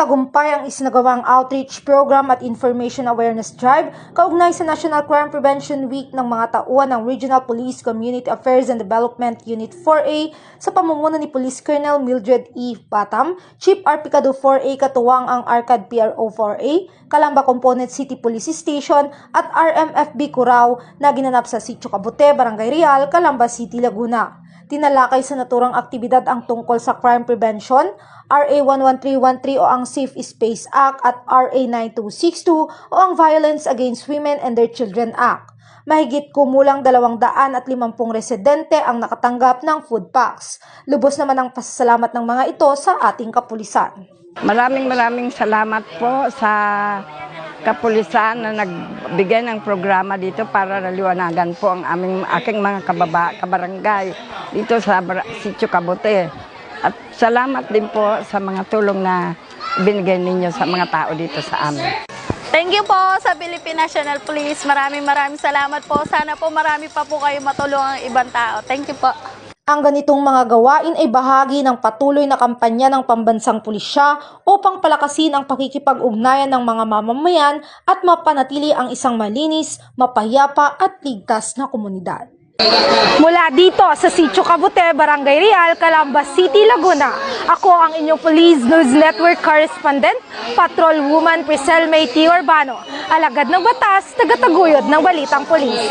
Matagumpay ang isinagawang outreach program at information awareness drive kaugnay sa National Crime Prevention Week ng mga tauhan ng Regional Police Community Affairs and Development Unit 4A sa pamumuno ni Police Colonel Mildred E. Batam, Chief Arpicado 4A katuwang ang ARCAD PRO 4A, Calamba Component City Police Station at RMFB Curaw na ginanap sa Sitio Cabute, Barangay Real, Calamba City, Laguna. Tinalakay sa naturang aktibidad ang tungkol sa crime prevention, RA 11313 o ang Safe Space Act at RA 9262 o ang Violence Against Women and Their Children Act. Mahigit kumulang 250 residente ang nakatanggap ng food packs. Lubos naman ang pasasalamat ng mga ito sa ating kapulisan. Maraming salamat po sa kapulisan na nagbigay ng programa dito para naliwanagan po ang aking mga kabarangay dito sa Sitio Cabute. At salamat din po sa mga tulong na binigay ninyo sa mga tao dito sa amin. Thank you po sa Philippine National Police. Maraming salamat po. Sana po marami pa po kayo matulungang ibang tao. Thank you po. Ang ganitong mga gawain ay bahagi ng patuloy na kampanya ng pambansang pulisya upang palakasin ang pakikipag-ugnayan ng mga mamamayan at mapanatili ang isang malinis, mapayapa at ligtas na komunidad. Mula dito sa Sitio Cabute, Barangay Real, Calamba City, Laguna, ako ang inyong Police News Network Correspondent, Patrol Woman Priscel May T. Urbano, alagad ng batas, tagataguyod ng balitang pulis.